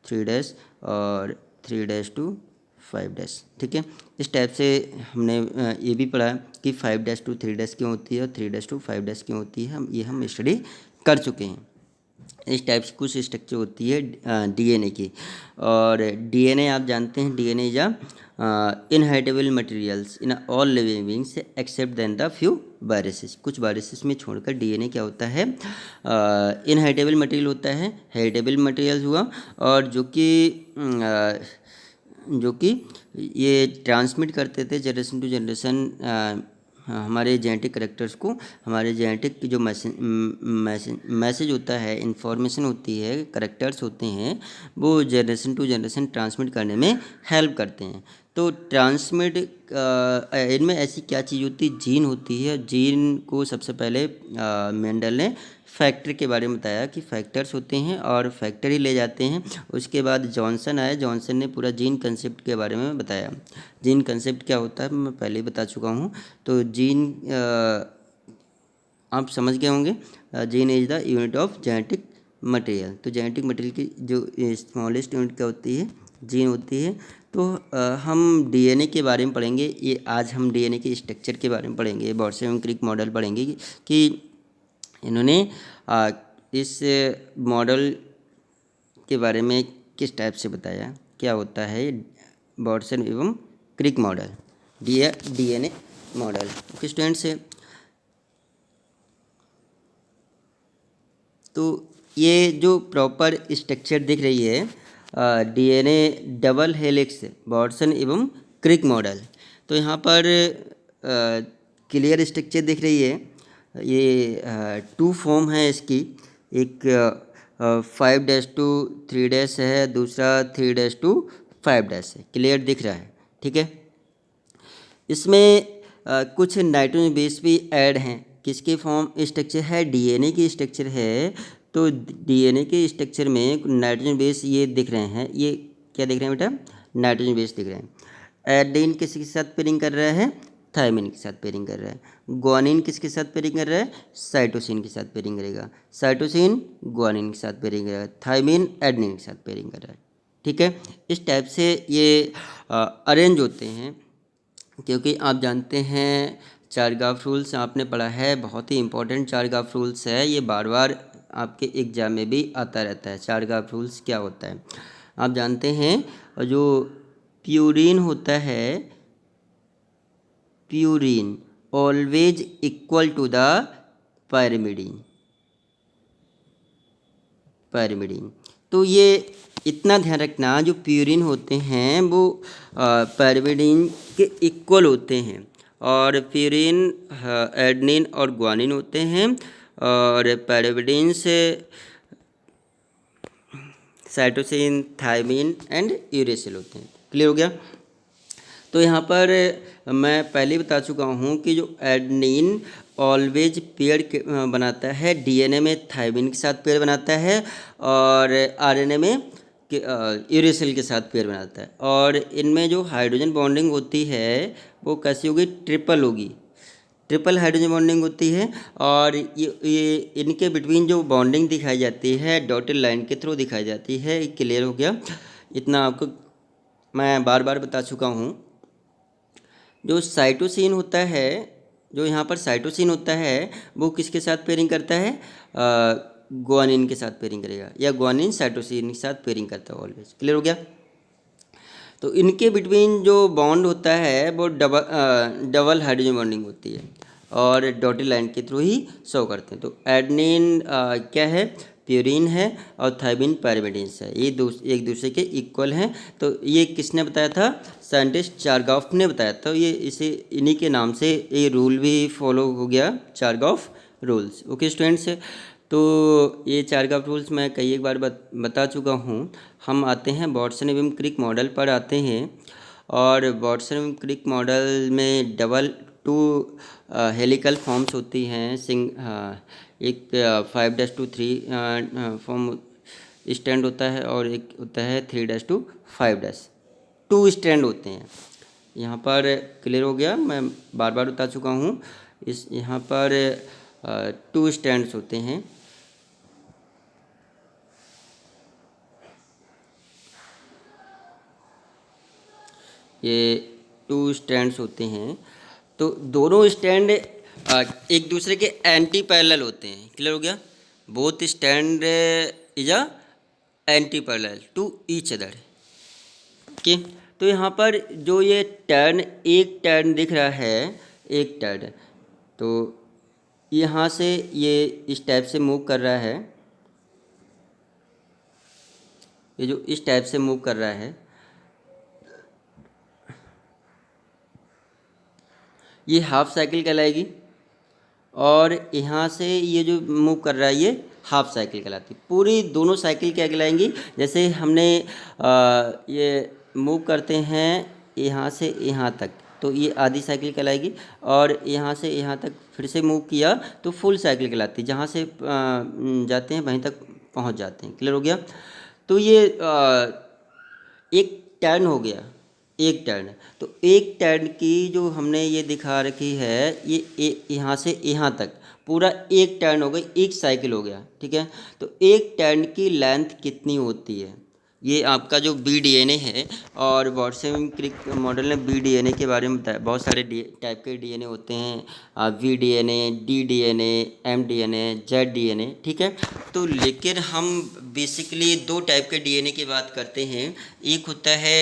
3' और 3' to 5'। ठीक है, इस टाइप से हमने ये भी पढ़ा कि 5' to 3' क्यों होती है और 3' to 5' क्यों होती है, हम स्टडी कर चुके हैं। इस टाइप से कुछ स्ट्रक्चर होती है डीएनए की। और डीएनए आप जानते हैं, DNA is inheritable materials in all living beings except then the few viruses. कुछ वायरसेस में छोड़कर डीएनए क्या होता है, इनहेरिटेबल मटेरियल होता है। हेरिटेबल मटेरियल हुआ, और जो कि ये ट्रांसमिट करते थे जनरेशन टू जनरेशन हमारे जेनेटिक करेक्टर्स को। हमारे जेनेटिक जो मैसेज होता है, इंफॉर्मेशन होती है, करेक्टर्स होते हैं, वो जनरेशन टू जनरेशन ट्रांसमिट करने में हेल्प करते हैं। तो ट्रांसमिट इनमें ऐसी क्या चीज़ होती है, जीन होती है। जीन को सबसे पहले मेंडल ने फैक्टर के बारे में बताया कि फैक्टर्स होते हैं और फैक्टर ही ले जाते हैं। उसके बाद जॉनसन आया, जॉनसन ने पूरा जीन कंसेप्ट के बारे में बताया। जीन कंसेप्ट क्या होता है मैं पहले ही बता चुका हूँ। तो जीन आप समझ गए होंगे। Gene is the unit of genetic material. तो जेनेटिक मटेरियल की जो स्मॉलेस्ट यूनिट क्या होती है, जीन होती है। तो हम डीएनए के बारे में पढ़ेंगे। ये आज हम डीएनए के स्ट्रक्चर के बारे में पढ़ेंगे, बॉर्डसन एवं क्रिक मॉडल पढ़ेंगे कि इन्होंने इस मॉडल के बारे में किस टाइप से बताया, क्या होता है बॉर्डसन एवं Crick model, DNA model. Okay students, तो ये जो प्रॉपर स्ट्रक्चर दिख रही है डीएनए डबल हेलिक्स बॉर्डसन एवं क्रिक मॉडल, तो यहाँ पर क्लियर स्ट्रक्चर दिख रही है। ये 2 फॉर्म है इसकी, एक 5' to 3' है, दूसरा 3' to 5' है। क्लियर दिख रहा है? ठीक है, इसमें कुछ नाइट्रोजन बेस भी ऐड हैं। किसके फॉर्म स्ट्रक्चर है, डीएनए की स्ट्रक्चर है। तो डीएनए के स्ट्रक्चर में नाइट्रोजन बेस ये दिख रहे हैं, ये क्या दिख रहे हैं बेटा, नाइट्रोजन बेस दिख रहे हैं। एडेनिन किसके साथ पेयरिंग कर रहा है, थायमिन के साथ पेयरिंग कर रहा है। ग्वानिन किसके साथ पेयरिंग कर रहा है, साइटोसिन के साथ पेयरिंग करेगा। साइटोसिन ग्वानिन के साथ पेयरिंग करेगा, थायमिन एडेनिन के साथ पेयरिंग कर रहा है। ठीक है, इस टाइप से ये अरेंज होते हैं। क्योंकि आप जानते हैं चारगाफ रूल्स आपने पढ़ा है, बहुत ही इंपॉर्टेंट चारगाफ रूल्स है। ये बार बार आपके एग्जाम में भी आता रहता है। चारगाफ रूल्स क्या होता है आप जानते हैं। जो प्यूरिन होता है, purine always equal to the pyrimidine. तो ये इतना ध्यान रखना, जो प्यूरिन होते हैं वो पायरिमिडीन के इक्वल होते हैं। और प्यूरिन एडेनिन और ग्वानिन होते हैं, और पायरिमिडीन से साइटोसिन, थायमिन एंड यूरेसिल होते हैं। क्लियर हो गया? तो यहाँ पर मैं पहले बता चुका हूँ कि जो एडेनिन ऑलवेज पेयर बनाता है, डीएनए में थायमिन के साथ पेयर बनाता है, और आरएनए में यूरेसिल के साथ पेयर बनाता है। और इनमें जो हाइड्रोजन बॉन्डिंग होती है वो कैसी होगी, ट्रिपल होगी। ट्रिपल हाइड्रोजन बॉन्डिंग होती है, और ये इनके बिटवीन जो बॉन्डिंग दिखाई जाती है डॉटेड लाइन के थ्रू दिखाई जाती है। क्लियर हो गया? इतना आपको मैं बार बार बता चुका हूँ। जो साइटोसिन होता है, जो यहाँ पर साइटोसिन होता है, वो किसके साथ पेयरिंग करता है? ग्वानिन के साथ पेयरिंग करेगा, या ग्वानिन साइटोसिन के साथ पेयरिंग करता है ऑलवेज। क्लियर हो गया? तो इनके बिटवीन जो बॉन्ड होता है वो डबल हाइड्रोजन बॉन्डिंग होती है, और डॉटेड लाइन के थ्रू ही शो करते हैं। तो एडेनिन क्या है? प्यूरिन है, और थायमिन पैरामिडिन है। ये एक दूसरे के इक्वल हैं। तो ये किसने बताया था? साइंटिस्ट चारगॉफ ने बताया था। ये इसे इन्हीं के नाम से ये रूल भी फॉलो हो गया, चारगॉफ रूल्स। ओके स्टूडेंट्स, तो ये चारगॉफ रूल्स मैं कई एक बार बता चुका हूँ। हम आते हैं वाटसन एवं क्रिक मॉडल पर आते हैं। और वाटसन एवं क्रिक मॉडल में डबल टू हेलिकल फॉर्म्स होती हैं। एक 5-3 फॉर्म स्टैंड होता है, और एक होता है 3-5। टू स्टैंड होते हैं यहाँ पर। क्लियर हो गया? मैं बार बार बता चुका हूँ। यहाँ पर टू स्टैंड्स होते हैं। ये टू स्टैंड्स होते हैं। तो दोनों स्टैंड एक दूसरे के एंटी पैरेलल होते हैं। क्लियर हो गया? Both stand is a antiparallel to each other. Okay, तो यहाँ पर जो ये टर्न, एक टर्न दिख रहा है, एक टर्न, तो यहाँ से ये इस टाइप से मूव कर रहा है। ये जो इस टाइप से मूव कर रहा है, ये हाफ साइकिल कहलाएगी। और यहाँ से ये जो मूव कर रहा है, ये हाफ साइकिल कहलाती है। पूरी दोनों साइकिल क्या कहलाएंगी? जैसे हमने ये मूव करते हैं यहाँ से यहाँ तक, तो ये आधी साइकिल कहलाएगी। और यहाँ से यहाँ तक फिर से मूव किया तो फुल साइकिल कहलाती है। जहाँ से जाते हैं वहीं तक पहुँच जाते हैं। क्लियर हो गया? तो ये एक टर्न हो गया, एक टर्न। तो एक टर्न की जो हमने ये दिखा रखी है, ये यहाँ से यहाँ तक पूरा एक टर्न हो गई, एक साइकिल हो गया। ठीक है, तो एक टर्न की लेंथ कितनी होती है? ये आपका जो BDNA है, और वाटसन क्रिक मॉडल ने BDNA के बारे में बताया। बहुत सारे टाइप के DNA होते हैं, VDNA, DDNA, MDNA, ZDNA। ठीक है, तो लेकिन हम बेसिकली दो टाइप के DNA की बात करते हैं। एक होता है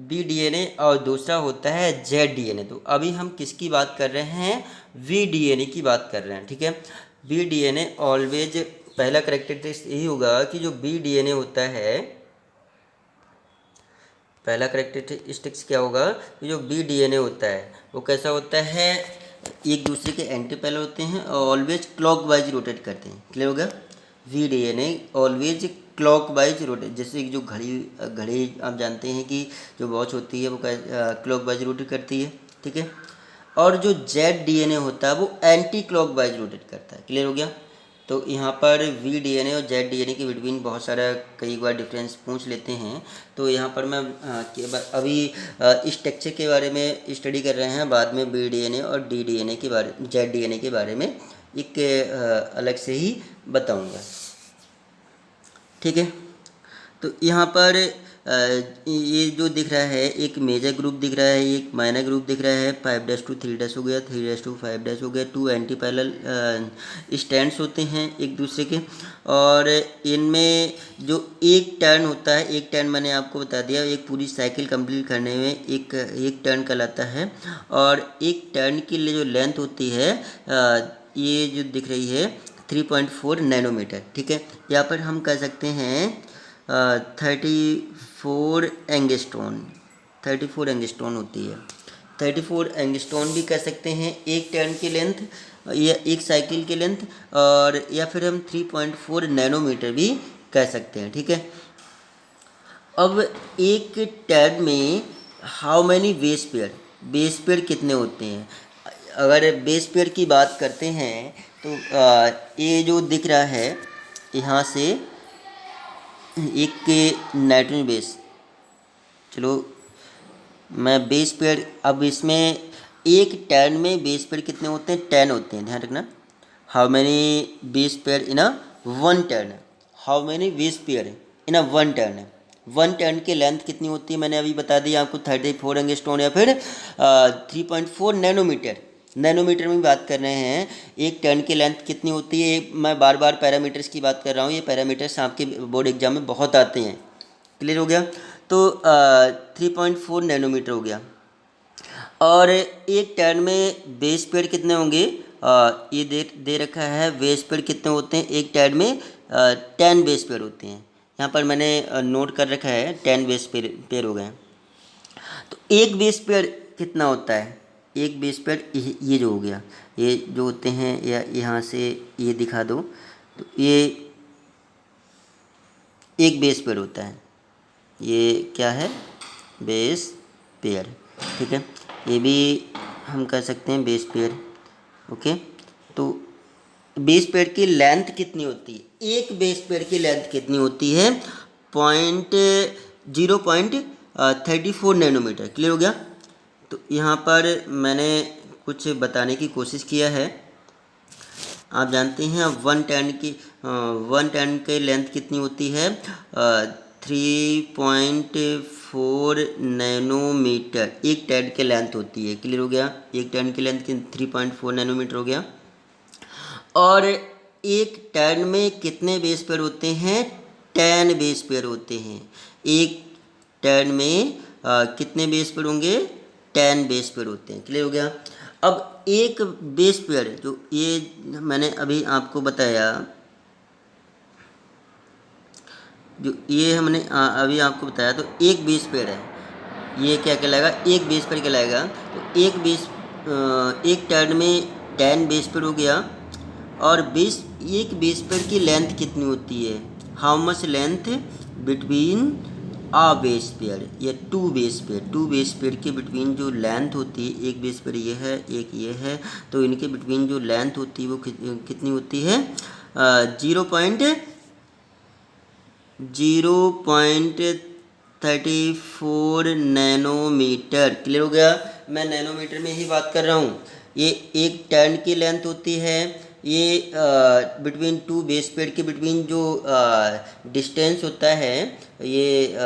BDNA, और दूसरा होता है ZDNA। तो अभी हम किसकी बात कर रहे हैं? VDNA की बात कर रहे हैं। ठीक है, VDNA ऑलवेज, पहला करेक्टरिस्टिक्स यही होगा कि जो BDNA होता है, पहला करेक्टरिस्टिक्स क्या होगा कि जो BDNA होता है वो कैसा होता है? एक दूसरे के एंटी पैरेलल होते हैं, और ऑलवेज क्लॉकवाइज रोटेट करते हैं। क्लियर होगा? VDNA ऑलवेज क्लॉकवाइज रोटेट, जैसे जो घड़ी आप जानते हैं कि जो वॉच होती है वो क्लॉकवाइज रोटेट करती है। ठीक है, और जो ZDNA होता है वो एंटी क्लॉकवाइज रोटेट करता है। क्लियर हो गया? तो यहाँ पर VDNA और ZDNA के बिटवीन बहुत सारा कई बार डिफरेंस पूछ लेते हैं। तो यहाँ पर मैं अभी इस स्ट्रक्चर के बारे में स्टडी कर रहे हैं। बाद में BDNA और ZDNA के बारे में एक अलग से ही बताऊँगा। ठीक है, तो यहाँ पर ये जो दिख रहा है, एक मेजर ग्रुप दिख रहा है, एक माइनर ग्रुप दिख रहा है। 5-3 हो गया, 3-5 हो गया। टू एंटी पैरेलल स्टैंड्स होते हैं एक दूसरे के, और इनमें जो एक टर्न होता है, एक टर्न मैंने आपको बता दिया, एक पूरी साइकिल कंप्लीट करने में एक टर्न कहलाता है। और एक टर्न की जो लेंथ होती है, ये जो दिख रही है 3.4 नैनोमीटर। ठीक है, यहाँ पर हम कह सकते हैं 34 एंगस्ट्रॉन होती है। 34 एंगस्ट्रॉन भी कह सकते हैं एक टर्न की लेंथ, या एक साइकिल की लेंथ, और या फिर हम 3.4 नैनोमीटर भी कह सकते हैं। ठीक है, अब एक टर्न में हाउ मैनी बेस पेयर कितने होते हैं? अगर बेस पेयर की बात करते हैं तो ये जो दिख रहा है यहाँ से एक नाइट्रोजन बेस, चलो मैं बेस पेयर, अब इसमें एक टर्न में बेस पेयर कितने होते हैं? 10 होते हैं, ध्यान रखना। How many base pair in a one turn? How many base pair in a one turn? One turn की लेंथ कितनी होती है? मैंने अभी बता दिया आपको, 34 एंगस्ट्रॉन या फिर 3.4 नैनोमीटर। नैनोमीटर में बात कर रहे हैं। एक टर्न की लेंथ कितनी होती है? मैं बार बार पैरामीटर्स की बात कर रहा हूँ, ये पैरामीटर्स आपके बोर्ड एग्जाम में बहुत आते हैं। क्लियर हो गया? तो 3.4 नैनोमीटर हो गया। और एक टर्न में बेस पेयर कितने होंगे? ये दे रखा है बेस पेयर कितने होते हैं एक टर्न में? 10 बेस पेयर होते हैं। यहाँ पर मैंने नोट कर रखा है 10 बेस पेयर हो गए। तो एक बेस पेयर कितना होता है? एक बेस पेयर ये जो हो गया, ये जो होते हैं, या यहाँ से ये दिखा दो, तो ये एक बेस पेयर होता है। ये क्या है? Base pair. ठीक है, ये भी हम कह सकते हैं बेस पेयर। ओके, तो बेस पेयर की लेंथ कितनी होती है? एक बेस पेयर की लेंथ कितनी होती है? 0.34 नैनोमीटर। क्लियर हो गया? तो यहाँ पर मैंने कुछ बताने की कोशिश किया है। आप जानते हैं वन टर्न की लेंथ कितनी होती है? 3.4 नैनोमीटर एक टर्न की लेंथ होती है। क्लियर हो गया? एक टर्न की लेंथ 3.4 नैनोमीटर हो गया। और एक टर्न में कितने बेस पेयर होते हैं? 10 बेस पेयर होते हैं। एक टर्न में कितने बेस पेयर होंगे? 10 बेस पेयर होते हैं। क्लियर हो गया? अब एक बेस पेयर जो ये मैंने अभी आपको बताया, जो ये हमने अभी आपको बताया, तो एक बेस पेयर है, ये क्या कहलाएगा? एक बेस पेयर कहलाएगा। तो एक टर्न में 10 बेस पेयर हो गया। और एक बेस पेयर की लेंथ कितनी होती है? How much length between a base pair या टू बेस पेयर के बिटवीन जो लेंथ होती है, एक बेस पेयर ये है, एक ये है, तो इनके बिटवीन जो लेंथ होती है वो कितनी होती है? 0.34 नैनोमीटर। क्लियर हो गया? मैं नैनोमीटर में ही बात कर रहा हूँ। ये एक टर्न की लेंथ होती है। ये बिटवीन टू बेस पेयर के बिटवीन जो डिस्टेंस होता है, ये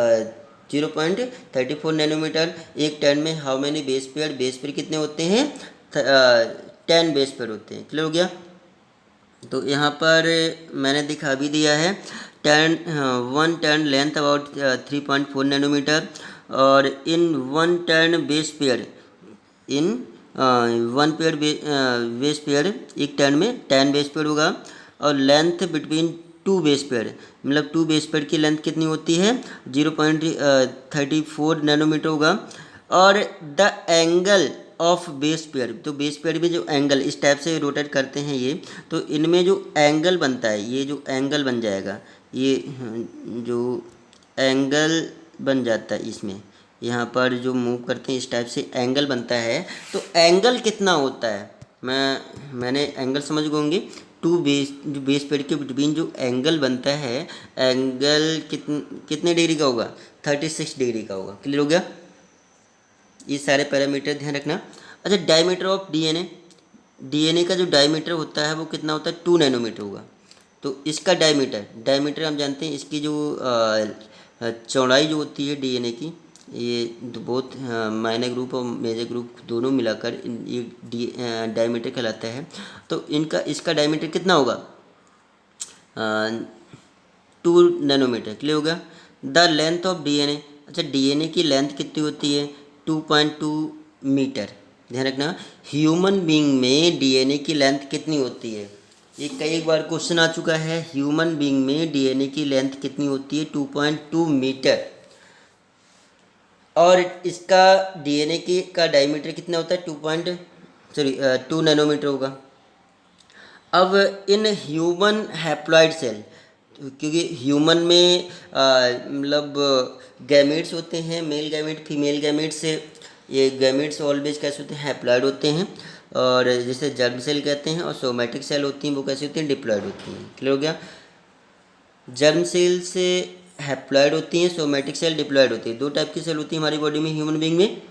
0.34 नैनोमीटर। एक टर्न में हाउ मैनी बेस पेयर कितने होते हैं? 10 बेस पेयर होते हैं। क्लियर हो गया? तो यहाँ पर मैंने दिखा भी दिया है। One turn length about 3.4 nanometre. और in one turn base pair in one pair base pair एक टर्न में 10 बेस पेयर होगा। और length between two base pair, मतलब टू बेस पेयर की लेंथ कितनी होती है? 0.34 नैनोमीटर होगा। और the angle of base pair, तो बेस पेयर में जो एंगल इस टाइप से रोटेट करते हैं ये, तो इनमें जो एंगल बनता है, ये जो एंगल बन जाएगा, ये जो एंगल बन जाता है इसमें, यहाँ पर जो मूव करते हैं इस टाइप से एंगल बनता है। तो एंगल कितना होता है? मैंने एंगल समझ गए होंगे। जो बेस पेयर के बिटवीन जो एंगल बनता है, एंगल कितने डिग्री का होगा? 36 डिग्री का होगा। क्लियर हो गया? ये सारे पैरामीटर ध्यान रखना। अच्छा, डायमीटर ऑफ डीएनए का जो डायमीटर होता है वो कितना होता है? 2 नैनोमीटर होगा। तो इसका डायमीटर हम जानते हैं, इसकी जो चौड़ाई जो होती है डीएनए की, ये बहुत माइनर ग्रुप और मेजर ग्रुप दोनों मिलाकर ये डायमीटर कहलाता है। तो इसका डायमीटर कितना होगा? 2 नैनोमीटर। क्लियर होगा? द लेंथ ऑफ डीएनए, अच्छा डीएनए की लेंथ कितनी होती है? 2.2 मीटर। ध्यान रखना, ह्यूमन बीइंग में डीएनए की लेंथ कितनी होती है? ये कई बार क्वेश्चन आ चुका है। ह्यूमन बीइंग में डीएनए की लेंथ कितनी होती है? 2.2 मीटर। और इसका डीएनए का डायमीटर कितना होता है? 2 नैनोमीटर होगा। अब इन ह्यूमन हैप्लॉइड सेल, क्योंकि ह्यूमन में मतलब गैमेट्स होते हैं, मेल गैमेट फीमेल गैमेट से, ये गैमेट्स ऑलवेज कैसे होते हैं? हैप्लॉइड होते हैं। और जिसे जर्म सेल कहते हैं, और सोमैटिक सेल होती हैं, वो कैसे होती हैं? डिप्लॉइड होती हैं। क्लियर हो गया? जर्म सेल से हैप्लॉइड होती हैं, सोमैटिक सेल डिप्लॉइड होती है। दो टाइप की सेल होती है हमारी बॉडी में, ह्यूमन बीइंग में।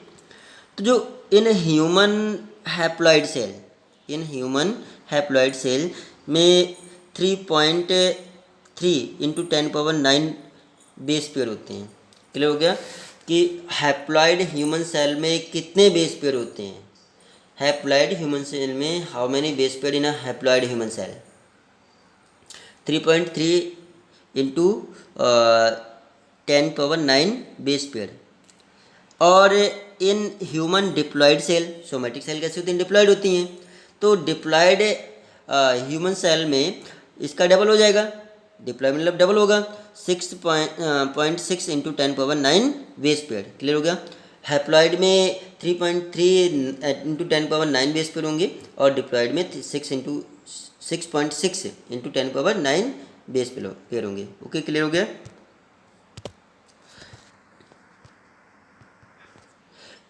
तो जो in human haploid cell, in human haploid cell में 3.3 इंटू 10⁻9 बेस पेयर होते हैं। क्लियर हो गया कि हैप्लॉइड ह्यूमन सेल में कितने बेस पेयर होते हैं। हैप्लॉइड ह्यूमन सेल में how many base pair in a haploid human cell, 3.3 into 10⁻9 base pair. और in human diploid cell, somatic cell कैसे होती हैं, डिप्लॉयड होती हैं, तो डिप्लॉयड ह्यूमन सेल में इसका डबल हो जाएगा, डिप्लॉय मतलब डबल होगा, 6.6 इंटू 10⁻9 बेस पेयर। क्लियर हो गया। हैप्लॉयड में 3.3 इंटू 10⁻9 बेस पेयर होंगे और डिप्लॉयड में 6.6 इंटू 10⁻9 बेस पेयर होंगे। ओके, क्लियर हो गया।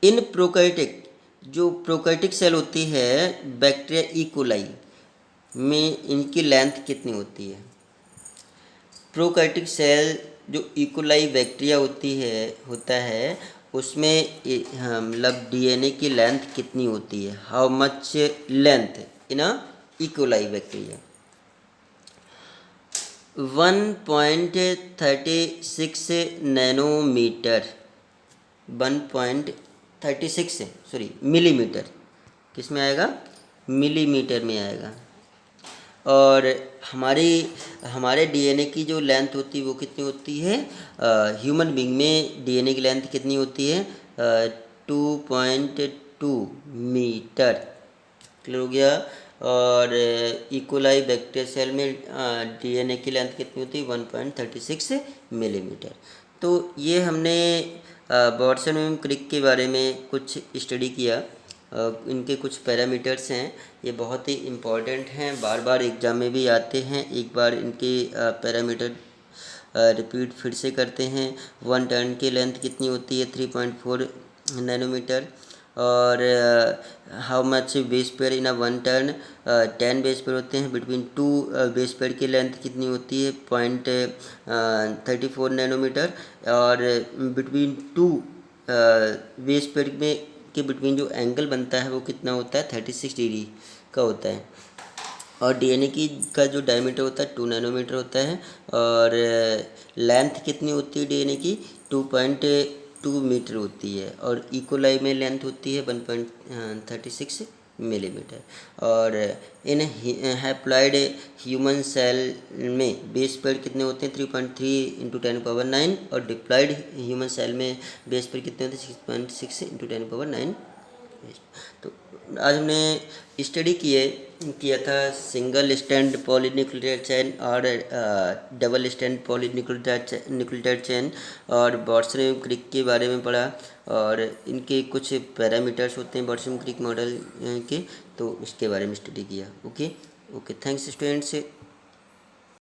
इन प्रोकैरियोटिक, जो प्रोकैरियोटिक सेल होती है बैक्टीरिया इकोलाई में, इनकी लेंथ कितनी होती है। प्रोकैरियोटिक सेल जो इकोलाई बैक्टीरिया होता है उसमें मतलब डीएनए की लेंथ कितनी होती है, how much length in a E coli bacteria. 1.36 nanometre, 1.36 sorry millimetre, किस में आएगा, मिलीमीटर में आएगा। और हमारे डीएनए की जो लेंथ होती है वो कितनी होती है, ह्यूमन बीइंग में डीएनए की लेंथ कितनी होती है, 2.2 मीटर। क्लियर हो गया। और इकोलाई बैक्टीरिया सेल में डीएनए की लेंथ कितनी होती है, 1.36 मिलीमीटर। तो ये हमने वाटसन एवं क्रिक के बारे में कुछ स्टडी किया। इनके कुछ पैरामीटर्स हैं, ये बहुत ही इम्पॉर्टेंट हैं, बार बार एग्जाम में भी आते हैं। एक बार इनके पैरामीटर रिपीट फिर से करते हैं। वन टर्न की लेंथ कितनी होती है, 3.4 नैनोमीटर। और how much base pair in a one turn, 10 base pair होते हैं। बिटवीन टू बेस पेयर की लेंथ कितनी होती है, 0.34 नैनोमीटर। और बिटवीन टू बेस पेयर में के बिटवीन जो एंगल बनता है वो कितना होता है, 36 डिग्री का होता है। और डीएनए का जो डायमीटर होता है 2 नैनोमीटर होता है। और लेंथ कितनी होती है डीएनए की, 2.2 मीटर होती है। और इकोलाई में लेंथ होती है 1.36 मिलीमीटर। और इन हैप्लॉइड ह्यूमन सेल में बेस पेयर कितने होते हैं, 3.3 इंटू 10⁻9। और डिप्लॉयड ह्यूमन सेल में बेस पेयर कितने होते हैं, 6.6 इंटू 10⁻9। तो आज हमने स्टडी किया था सिंगल स्टैंड पॉलीन्यूक्लियोटाइड चेन और डबल स्टैंड पॉलीन्यूक्लियोटाइड चेन और वाटसन एवं क्रिक के बारे में पढ़ा। और इनके कुछ पैरामीटर्स होते हैं वाटसन क्रिक मॉडल के, तो इसके बारे में स्टडी किया। Okay, thanks students.